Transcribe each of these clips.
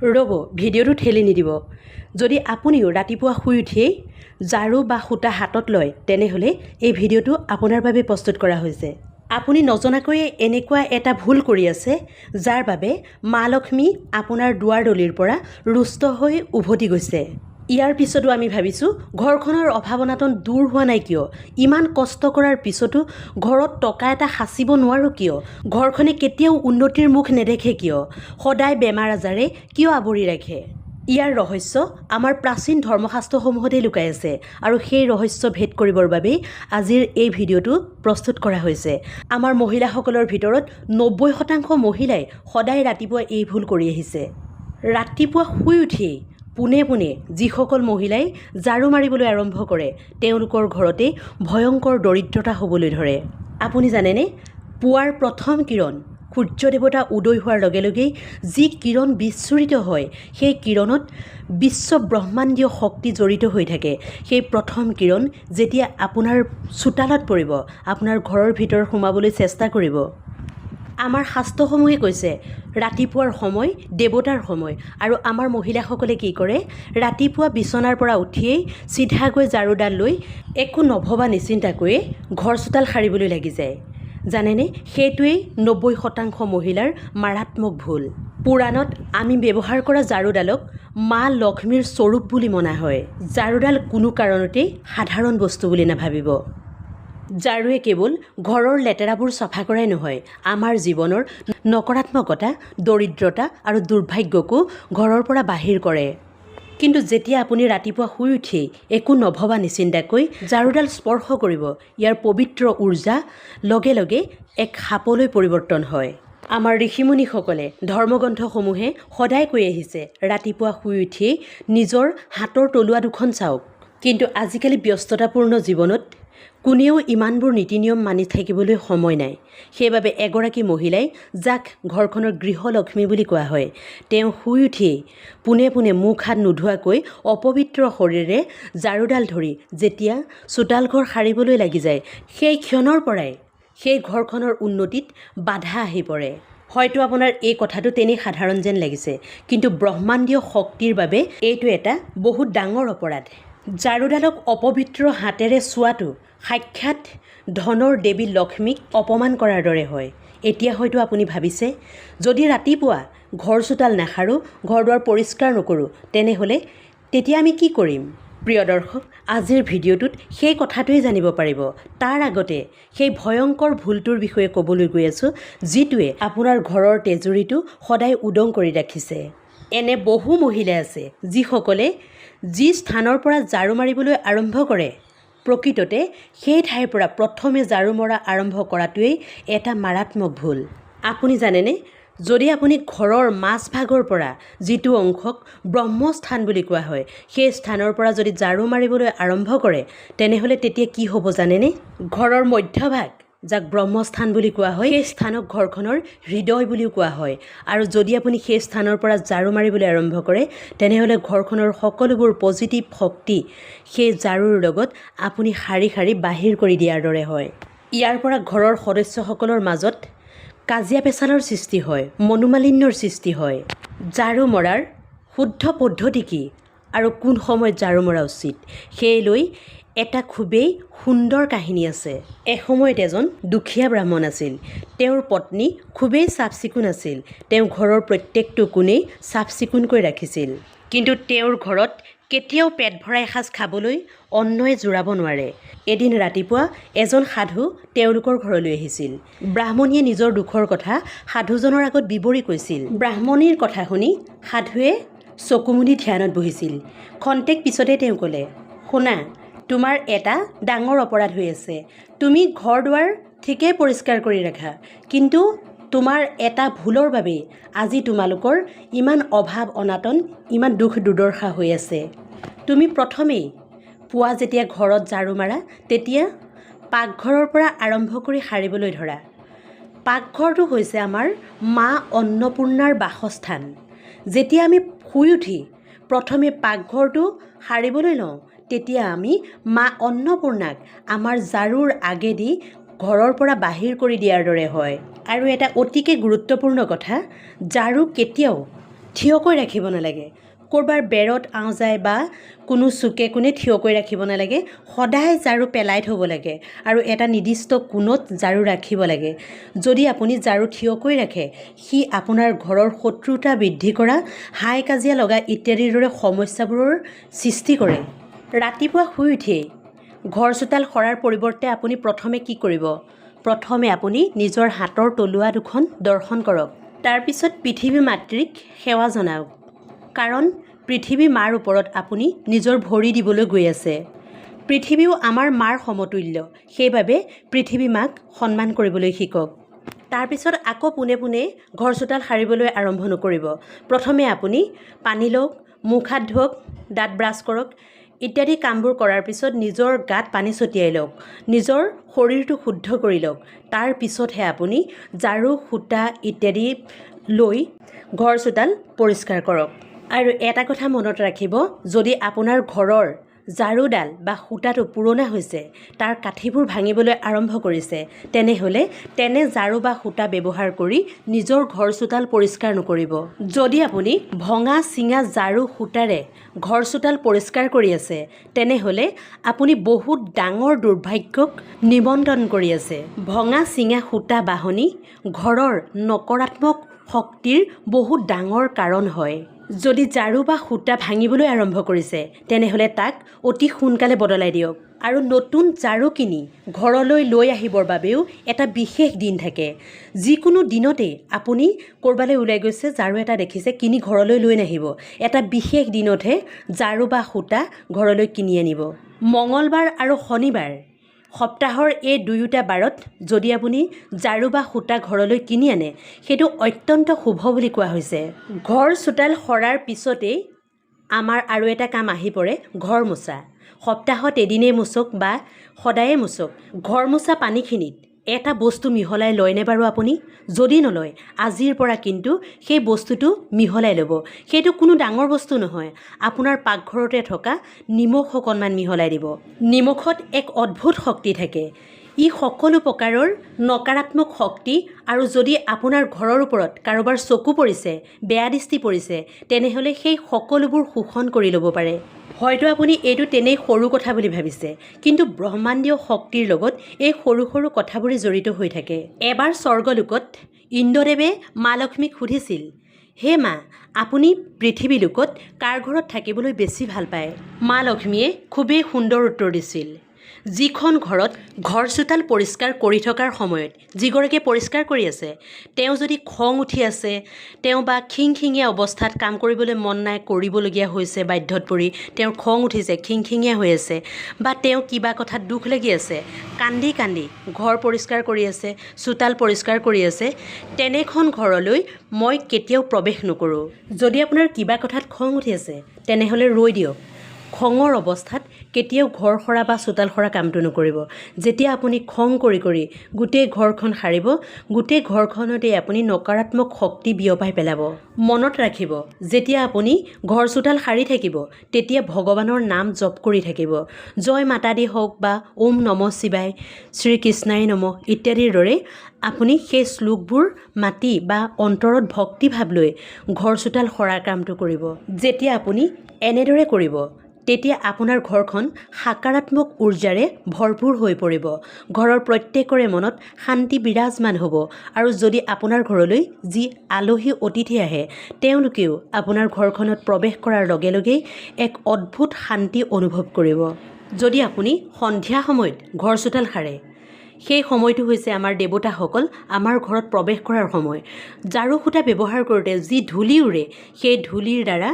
ৰ'ব, ভিডিঅ'টো ঠেলি নিদিব। যদি আপুনিও ৰাতিপুৱা শুই উঠিয়েই ঝাৰু বা সূতা হাতত লয়, তেনেহ'লে এই ভিডিঅ'টো আপোনাৰ বাবে প্ৰস্তুত কৰা হৈছে। আপুনি নজনাকৈয়ে এনেকুৱা এটা ভুল কৰি আছে, যাৰ বাবে মা লক্ষ্মী আপোনাৰ দুৱাৰদলিৰ পৰা ৰুষ্ট হৈ উভতি গৈছে। ইয়াৰ পিছতো আমি ভাবিছোঁ ঘৰখনৰ অভাৱ অনাটন দূৰ হোৱা নাই কিয়? ইমান কষ্ট কৰাৰ পিছতো ঘৰত টকা এটা সাঁচিব নোৱাৰোঁ কিয়? ঘৰখনে কেতিয়াও উন্নতিৰ মুখ নেদেখে কিয়? সদায় বেমাৰ আজাৰে কিয় আৱৰি ৰাখে? ইয়াৰ ৰহস্য আমাৰ প্ৰাচীন ধৰ্মশাস্ত্ৰসমূহতেই লুকাই আছে, আৰু সেই ৰহস্য ভেদ কৰিবৰ বাবেই আজিৰ এই ভিডিঅ'টো প্ৰস্তুত কৰা হৈছে। আমাৰ মহিলাসকলৰ ভিতৰত 90% মহিলাই সদায় ৰাতিপুৱা এই ভুল কৰি আহিছে। ৰাতিপুৱা শুই উঠিয়েই পোনে পোনে যিসকল মহিলাই ঝাৰু মাৰিবলৈ আৰম্ভ কৰে, তেওঁলোকৰ ঘৰতে ভয়ংকৰ দৰিদ্ৰতা হ'বলৈ ধৰে। আপুনি জানেনে, পুৱাৰ প্ৰথম কিৰণ সূৰ্য দেৱতা উদয় হোৱাৰ লগে লগেই যি কিৰণ বিচ্ছুৰিত হয়, সেই কিৰণত বিশ্ব ব্ৰহ্মাণ্ডীয় শক্তি জড়িত হৈ থাকে। সেই প্ৰথম কিৰণ যেতিয়া আপোনাৰ চোতালত পৰিব, আপোনাৰ ঘৰৰ ভিতৰত সোমাবলৈ চেষ্টা কৰিব। আমাৰ শাস্ত্ৰসমূহে কৈছে ৰাতিপুৱাৰ সময় দেৱতাৰ সময়, আৰু আমাৰ মহিলাসকলে কি কৰে, ৰাতিপুৱা বিচনাৰ পৰা উঠিয়েই চিধাকৈ ঝাৰুডাল লৈ একো নভবা নিচিন্তাকৈয়ে ঘৰ চোতাল সাৰিবলৈ লাগি যায়। জানেনে, সেইটোৱেই 90% মহিলাৰ মাৰাত্মক ভুল। পুৰাণত আমি ব্যৱহাৰ কৰা ঝাৰুডালক মা লক্ষ্মীৰ স্বৰূপ বুলি মনা হয়। ঝাৰুডাল কোনো কাৰণতেই সাধাৰণ বস্তু বুলি নাভাবিব। ঝাৰুৱে কেৱল ঘৰৰ লেতেৰাবোৰ চফা কৰাই নহয়, আমাৰ জীৱনৰ নকাৰাত্মকতা, দৰিদ্ৰতা আৰু দুৰ্ভাগ্যকো ঘৰৰ পৰা বাহিৰ কৰে। কিন্তু যেতিয়া আপুনি ৰাতিপুৱা শুই উঠিয়েই একো নভবা নিচিন্তাকৈ ঝাৰুডাল স্পৰ্শ কৰিব, ইয়াৰ পবিত্ৰ উৰ্জা লগে লগে এক সাপলৈ পৰিৱৰ্তন হয়। আমাৰ ঋষিমুনিসকলে ধৰ্মগ্ৰন্থসমূহে সদায় কৈ আহিছে, ৰাতিপুৱা শুই উঠিয়েই নিজৰ হাতৰ তলুৱা দুখন চাওক। কিন্তু আজিকালি ব্যস্ততাপূৰ্ণ জীৱনত কোনেও ইমানবোৰ নীতি নিয়ম মানি থাকিবলৈ সময় নাই। সেইবাবে এগৰাকী মহিলাই, যাক ঘৰখনৰ গৃহলক্ষ্মী বুলি কোৱা হয়, তেওঁ শুই উঠিয়েই পোনে পোনে মুখ হাত নোধোৱাকৈ অপবিত্ৰ শৰীৰেৰে ঝাৰুডাল ধৰি যেতিয়া চোতালঘৰ সাৰিবলৈ লাগি যায়, সেই ক্ষণৰ পৰাই সেই ঘৰখনৰ উন্নতিত বাধা আহি পৰে। হয়তো আপোনাৰ এই কথাটো তেনেই সাধাৰণ যেন লাগিছে, কিন্তু ব্ৰহ্মাণ্ডীয় শক্তিৰ বাবে এইটো এটা বহুত ডাঙৰ অপৰাধ। ঝাৰুডালক অপবিত্ৰ হাতেৰে চোৱাটো সাক্ষাৎ ধনৰ দেৱী লক্ষ্মীক অপমান কৰাৰ দৰে হয়। এতিয়া হয়তো আপুনি ভাবিছে, যদি ৰাতিপুৱা ঘৰ চোতাল নাসাৰোঁ, ঘৰ দুৱাৰ পৰিষ্কাৰ নকৰোঁ, তেনেহ'লে তেতিয়া আমি কি কৰিম? প্ৰিয় দৰ্শক, আজিৰ ভিডিঅ'টোত সেই কথাটোৱেই জানিব পাৰিব। তাৰ আগতে সেই ভয়ংকৰ ভুলটোৰ বিষয়ে ক'বলৈ গৈ আছোঁ, যিটোৱে আপোনাৰ ঘৰৰ তেজুৰিটো সদায় উদং কৰি ৰাখিছে। এনে বহু মহিলা আছে যিসকলে যি স্থানৰ পৰা ঝাৰু মাৰিবলৈ আৰম্ভ কৰে, প্ৰকৃততে সেই ঠাইৰ পৰা প্ৰথমে ঝাৰু মৰা আৰম্ভ কৰাটোৱেই এটা মাৰাত্মক ভুল। আপুনি জানেনে, যদি আপুনি ঘৰৰ মাজভাগৰ পৰা যিটো অংশক ব্ৰহ্মস্থান বুলি কোৱা হয়, সেই স্থানৰ পৰা যদি ঝাৰু মাৰিবলৈ আৰম্ভ কৰে, তেনেহ'লে তেতিয়া কি হ'ব জানেনে? ঘৰৰ মধ্যভাগ, যাক ব্ৰহ্মস্থান বুলি কোৱা হয়, সেই স্থানক ঘৰখনৰ হৃদয় বুলিও কোৱা হয়। আৰু যদি আপুনি সেই স্থানৰ পৰা ঝাৰু মাৰিবলৈ আৰম্ভ কৰে, তেনেহ'লে ঘৰখনৰ সকলোবোৰ পজিটিভ শক্তি সেই ঝাৰুৰ লগত আপুনি শাৰী শাৰী বাহিৰ কৰি দিয়াৰ দৰে হয়। ইয়াৰ পৰা ঘৰৰ সদস্যসকলৰ মাজত কাজিয়া পেচালৰ সৃষ্টি হয়, মনোমালিন্যৰ সৃষ্টি হয়। ঝাৰু মৰাৰ শুদ্ধ পদ্ধতি কি আৰু কোন সময়ত ঝাৰু মৰা উচিত, সেই লৈ এটা খুবেই সুন্দৰ কাহিনী আছে। এসময়ত এজন দুখীয়া ব্ৰাহ্মণ আছিল। তেওঁৰ পত্নী খুবেই চাফ চিকুণ আছিল। তেওঁ ঘৰৰ প্ৰত্যেকটো কোণেই চাফ চিকুণকৈ ৰাখিছিল। কিন্তু তেওঁৰ ঘৰত কেতিয়াও পেট ভৰাই এসাঁজ খাবলৈ অন্নই জোৰাব নোৱাৰে। এদিন ৰাতিপুৱা এজন সাধু তেওঁলোকৰ ঘৰলৈ আহিছিল। ব্ৰাহ্মণীয়ে নিজৰ দুখৰ কথা সাধুজনৰ আগত বিৱৰি কৈছিল। ব্ৰাহ্মণীৰ কথা শুনি সাধুৱে চকু মুদি ধ্যানত বহিছিল। খন্তেক পিছতে তেওঁ ক'লে, শুনা, তোমাৰ এটা ডাঙৰ অপৰাধ হৈ আছে। তুমি ঘৰ দুৱাৰ ঠিকেই পৰিষ্কাৰ কৰি ৰাখা, কিন্তু তোমাৰ এটা ভুলৰ বাবেই আজি তোমালোকৰ ইমান অভাৱ অনাটন, ইমান দুখ দুৰ্দশা হৈ আছে। তুমি প্ৰথমেই পুৱা যেতিয়া ঘৰত ঝাৰু মাৰা, তেতিয়া পাকঘৰৰ পৰা আৰম্ভ কৰি সাৰিবলৈ ধৰা। পাকঘৰটো হৈছে আমাৰ মা অন্নপূৰ্ণাৰ বাসস্থান। যেতিয়া আমি শুই উঠি প্ৰথমে পাকঘৰটো সাৰিবলৈ লওঁ, তেতিয়া আমি মা অন্নপূৰ্ণাক আমাৰ ঝাৰুৰ আগেদি ঘৰৰ পৰা বাহিৰ কৰি দিয়াৰ দৰে হয়। আৰু এটা অতিকে গুৰুত্বপূৰ্ণ কথা, ঝাৰু কেতিয়াও থিয়কৈ ৰাখিব নালাগে। ক'ৰবাৰ বেৰত আঁও যায় বা কোনো চুকে কোণে থিয়কৈ ৰাখিব নালাগে। সদায় ঝাৰু পেলাই থ'ব লাগে আৰু এটা নিৰ্দিষ্ট কোণত ঝাৰু ৰাখিব লাগে। যদি আপুনি ঝাৰু থিয়কৈ ৰাখে, সি আপোনাৰ ঘৰৰ শত্ৰুতা বৃদ্ধি কৰা, হাই কাজিয়া লগা ইত্যাদিৰ দৰে সমস্যাবোৰৰ সৃষ্টি কৰে। ৰাতিপুৱা শুই উঠিয়েই ঘৰ চোতাল সৰাৰ পৰিৱৰ্তে আপুনি প্ৰথমে কি কৰিব? প্ৰথমে আপুনি নিজৰ হাতৰ তলুৱা দুখন দৰ্শন কৰক। তাৰপিছত পৃথিৱী মাতৃক সেৱা জনাওক, কাৰণ পৃথিৱী মাৰ ওপৰত আপুনি নিজৰ ভৰি দিবলৈ গৈ আছে। পৃথিৱীও আমাৰ মাৰ সমতুল্য, সেইবাবে পৃথিৱী মাক সন্মান কৰিবলৈ শিকক। তাৰপিছত আকৌ পোনে পোনে ঘৰ চোতাল সাৰিবলৈ আৰম্ভ নকৰিব। প্ৰথমে আপুনি পানী লওক, মুখ হাত ধুৱক, দাঁত ব্ৰাছ কৰক ইত্যাদি কামবোৰ কৰাৰ পিছত নিজৰ গাত পানী ছটিয়াই লওক, নিজৰ শৰীৰটো শুদ্ধ কৰি লওক। তাৰ পিছতহে আপুনি ঝাৰু সূতা ইত্যাদি লৈ ঘৰ চোতাল পৰিষ্কাৰ কৰক। আৰু এটা কথা মনত ৰাখিব, যদি আপোনাৰ ঘৰৰ ঝাৰুডাল বা সূতাটো পুৰণা হৈছে, তাৰ কাঠিবোৰ ভাঙিবলৈ আৰম্ভ কৰিছে, তেনেহ'লে তেনে ঝাৰু বা সূতা ব্যৱহাৰ কৰি নিজৰ ঘৰ চোতাল পৰিষ্কাৰ নকৰিব। যদি আপুনি ভঙা চিঙা ঝাৰু সূতাৰে ঘৰ চোতাল পৰিষ্কাৰ কৰি আছে, তেনেহ'লে আপুনি বহুত ডাঙৰ দুৰ্ভাগ্যক নিমন্ত্ৰণ কৰি আছে। ভঙা চিঙা সূতা বাহনি ঘৰৰ নকাৰাত্মক শক্তিৰ বহুত ডাঙৰ কাৰণ হয়। যদি ঝাৰু বা সূতা ভাঙিবলৈ আৰম্ভ কৰিছে, তেনেহ'লে তাক অতি সোনকালে বদলাই দিয়ক। আৰু নতুন ঝাৰু কিনি ঘৰলৈ লৈ আহিবৰ বাবেও এটা বিশেষ দিন থাকে। যিকোনো দিনতেই আপুনি ক'ৰবালৈ ওলাই গৈছে, ঝাৰু এটা দেখিছে, কিনি ঘৰলৈ লৈ নাহিব। এটা বিশেষ দিনতহে ঝাৰু বা সূতা ঘৰলৈ কিনি আনিব। মঙলবাৰ আৰু শনিবাৰ, সপ্তাহৰ এই দুয়োটা বাৰত যদি আপুনি ঝাৰু বা সূতা ঘৰলৈ কিনি আনে, সেইটো অত্যন্ত শুভ বুলি কোৱা হৈছে। ঘৰ চোতাল সৰাৰ পিছতেই আমাৰ আৰু এটা কাম আহি পৰে, ঘৰ মোচা। সপ্তাহত এদিনেই মোচক বা সদায়ে মোচক, ঘৰ মোচা পানীখিনিত এটা বস্তু মিহলাই লয়নে বাৰু আপুনি? যদি নলয়, আজিৰ পৰা কিন্তু সেই বস্তুটো মিহলাই ল'ব। সেইটো কোনো ডাঙৰ বস্তু নহয়, আপোনাৰ পাকঘৰতে থকা নিমখ অকণমান মিহলাই দিব। নিমখত এক অদ্ভুত শক্তি থাকে। ই সকলো প্ৰকাৰৰ নকাৰাত্মক শক্তি, আৰু যদি আপোনাৰ ঘৰৰ ওপৰত কাৰোবাৰ চকু পৰিছে, বেয়া দৃষ্টি পৰিছে, তেনেহ'লে সেই সকলোবোৰ শোষণ কৰি ল'ব পাৰে। হয়তো আপুনি এইটো তেনেই সৰু কথা বুলি ভাবিছে, কিন্তু ব্ৰহ্মাণ্ডীয় শক্তিৰ লগত এই সৰু সৰু কথাবোৰেই জড়িত হৈ থাকে। এবাৰ স্বৰ্গলোকত ইন্দ্ৰদেৱে মা লক্ষ্মীক সুধিছিল, হে মা, আপুনি পৃথিৱী লোকত কাৰ ঘৰত থাকিবলৈ বেছি ভাল পায়? মা লক্ষ্মীয়ে খুবেই সুন্দৰ উত্তৰ দিছিল, যিখন ঘৰত ঘৰ চোতাল পৰিষ্কাৰ কৰি থকাৰ সময়ত যিগৰাকীয়ে পৰিষ্কাৰ কৰি আছে, তেওঁ যদি খং উঠি আছে, তেওঁ বা খিংখিঙীয়া অৱস্থাত কাম কৰিবলৈ মন নাই, কৰিবলগীয়া হৈছে বাধ্যত পৰি, তেওঁৰ খং উঠিছে, খিংখিঙীয়া হৈ আছে, বা তেওঁ কিবা কথাত দুখ লাগি আছে, কান্দি কান্দি ঘৰ পৰিষ্কাৰ কৰি আছে, চোতাল পৰিষ্কাৰ কৰি আছে, তেনেখন ঘৰলৈ মই কেতিয়াও প্ৰৱেশ নকৰোঁ। যদি আপোনাৰ কিবা কথাত খং উঠি আছে, তেনেহ'লে ৰৈ দিয়ক। খঙৰ অৱস্থাত কেতিয়াও ঘৰ সৰা বা চোতাল সৰা কামটো নকৰিব। যেতিয়া আপুনি খং কৰি কৰি গোটেই ঘৰখন সাৰিব, গোটেই ঘৰখনতেই আপুনি নকাৰাত্মক শক্তি বিয়পাই পেলাব। মনত ৰাখিব, যেতিয়া আপুনি ঘৰ চোতাল সাৰি থাকিব, তেতিয়া ভগৱানৰ নাম জপ কৰি থাকিব। জয় মাতা দি হওক বা ওম নম শিৱায়, শ্ৰীকৃষ্ণাই নম ইত্যাদিৰ দৰে আপুনি সেই শ্লোকবোৰ মাতি বা অন্তৰত ভক্তিভাৱ লৈ ঘৰ চোতাল সৰাৰ কামটো কৰিব। যেতিয়া আপুনি এনেদৰে কৰিব, তেতিয়া আপোনাৰ ঘৰখন সকাৰাত্মক উৰ্জাৰে ভৰপূৰ হৈ পৰিব। ঘৰৰ প্ৰত্যেকৰে মনত শান্তি বিৰাজমান হ'ব, আৰু যদি আপোনাৰ ঘৰলৈ যি আলহী অতিথি আহে, তেওঁলোকেও আপোনাৰ ঘৰখনত প্ৰৱেশ কৰাৰ লগে লগেই এক অদ্ভুত শান্তি অনুভৱ কৰিব। যদি আপুনি সন্ধিয়া সময়ত ঘৰ চোতাল সাৰে, সেই সময়টো হৈছে আমাৰ দেৱতাসকল আমাৰ ঘৰত প্ৰৱেশ কৰাৰ সময়। ঝাৰু সূতা ব্যৱহাৰ কৰোঁতে যি ধূলি উৰে, সেই ধূলিৰ দ্বাৰা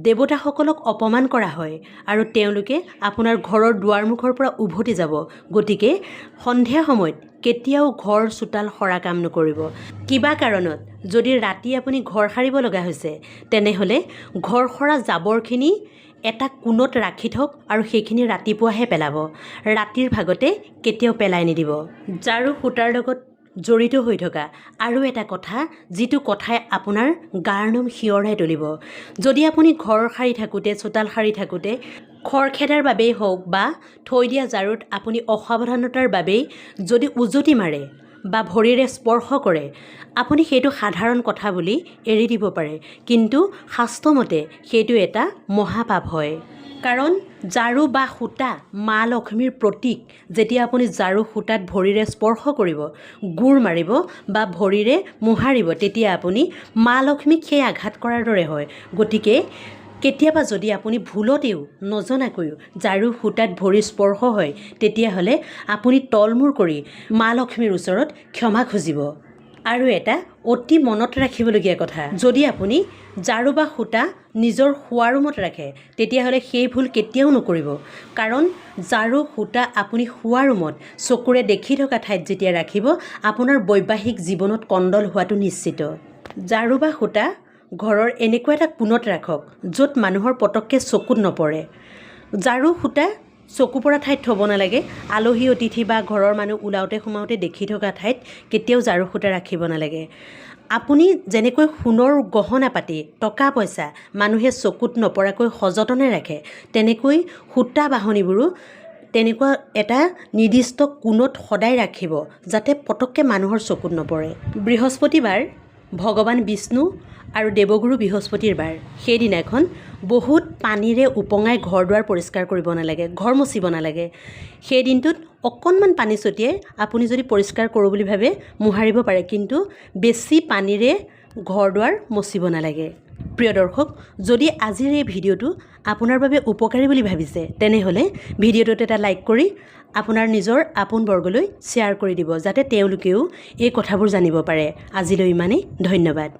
দেৱতাসকলক অপমান কৰা হয়, আৰু তেওঁলোকে আপোনাৰ ঘৰৰ দুৱাৰমুখৰ পৰা উভতি যাব। গতিকে সন্ধিয়া সময়ত কেতিয়াও ঘৰ চোতাল সৰা কাম নকৰিব। কিবা কাৰণত যদি ৰাতি আপুনি ঘৰ সাৰিব লগা হৈছে, তেনেহ'লে ঘৰ সৰা জাবৰখিনি এটা কোণত ৰাখি থওক আৰু সেইখিনি ৰাতিপুৱাহে পেলাব। ৰাতিৰ ভাগতে কেতিয়াও পেলাই নিদিব। ঝাৰু সূতাৰ লগত জড়িত হৈ থকা আৰু এটা কথা, যিটো কথাই আপোনাৰ গাৰ নোম শিয়ৰাই তুলিব। যদি আপুনি ঘৰ সাৰি থাকোঁতে, চোতাল সাৰি থাকোঁতে খৰখেদাৰ বাবেই হওক বা থৈ দিয়া ঝাৰুত আপুনি অসাৱধানতাৰ বাবেই যদি উজটি মাৰে, বা ভৰিৰে স্পৰ্শ কৰে, আপুনি সেইটো সাধাৰণ কথা বুলি এৰি দিব পাৰে, কিন্তু শাস্ত্ৰমতে সেইটো এটা মহাপাপ হয়। কাৰণ ঝাৰু বা সূতা মা লক্ষ্মীৰ প্ৰতীক। যেতিয়া আপুনি ঝাৰু সূতাত ভৰিৰে স্পৰ্শ কৰিব, গোৰ মাৰিব বা ভৰিৰে মোহাৰিব, তেতিয়া আপুনি মা লক্ষ্মীক সেই আঘাত কৰাৰ দৰে হয়। গতিকে কেতিয়াবা যদি আপুনি ভুলতেও নজনাকৈও ঝাৰু সূতাত ভৰি স্পৰ্শ হয়, তেতিয়াহ'লে আপুনি তলমূৰ কৰি মা লক্ষ্মীৰ ওচৰত ক্ষমা খুজিব। আৰু এটা অতি মনত ৰাখিবলগীয়া কথা, যদি আপুনি ঝাৰু বা সূতা নিজৰ শোৱা ৰুমত ৰাখে, তেতিয়াহ'লে সেই ভুল কেতিয়াও নকৰিব। কাৰণ ঝাৰু সূতা আপুনি শোৱা ৰুমত চকুৰে দেখি থকা ঠাইত যেতিয়া ৰাখিব, আপোনাৰ বৈবাহিক জীৱনত কণ্ডল হোৱাটো নিশ্চিত। ঝাৰু বা সূতা ঘৰৰ এনেকুৱা এটা কোণত ৰাখক য'ত মানুহৰ পটককৈ চকুত নপৰে। ঝাৰু সূতা চকু পৰা ঠাইত থ'ব নালাগে। আলহী অতিথি বা ঘৰৰ মানুহ ওলাওঁতে সোমাওঁতে দেখি থকা ঠাইত কেতিয়াও ঝাৰু সূতা ৰাখিব নালাগে। আপুনি যেনেকৈ সোণৰ গহনা পাতি টকা পইচা মানুহে চকুত নপৰাকৈ সযতনে ৰাখে, তেনেকৈ সূতা বাহনীবোৰো তেনেকুৱা এটা নিৰ্দিষ্ট কোণত সদায় ৰাখিব, যাতে পটককৈ মানুহৰ চকুত নপৰে। বৃহস্পতিবাৰ ভগৱান বিষ্ণু আৰু দেৱগুৰু বৃহস্পতিৰ বাৰ। সেইদিনাখন বহুত পানীৰে উপঙাই ঘৰ দুৱাৰ পৰিষ্কাৰ কৰিব নালাগে, ঘৰ মচিব নালাগে। সেই দিনটোত অকণমান পানী ছটিয়াই আপুনি যদি পৰিষ্কাৰ কৰোঁ বুলি ভাবে মোহাৰিব পাৰে, কিন্তু বেছি পানীৰে ঘৰ দুৱাৰ মচিব নালাগে। প্ৰিয় দৰ্শক, যদি আজিৰ এই ভিডিঅ'টো আপোনাৰ বাবে উপকাৰী বুলি ভাবিছে, তেনেহ'লে ভিডিঅ'টোত এটা লাইক কৰি আপোনাৰ নিজৰ আপোন বৰ্গলৈ শ্বেয়াৰ কৰি দিব, যাতে তেওঁলোকেও এই কথাবোৰ জানিব পাৰে। আজিলৈ ইমানেই, ধন্যবাদ।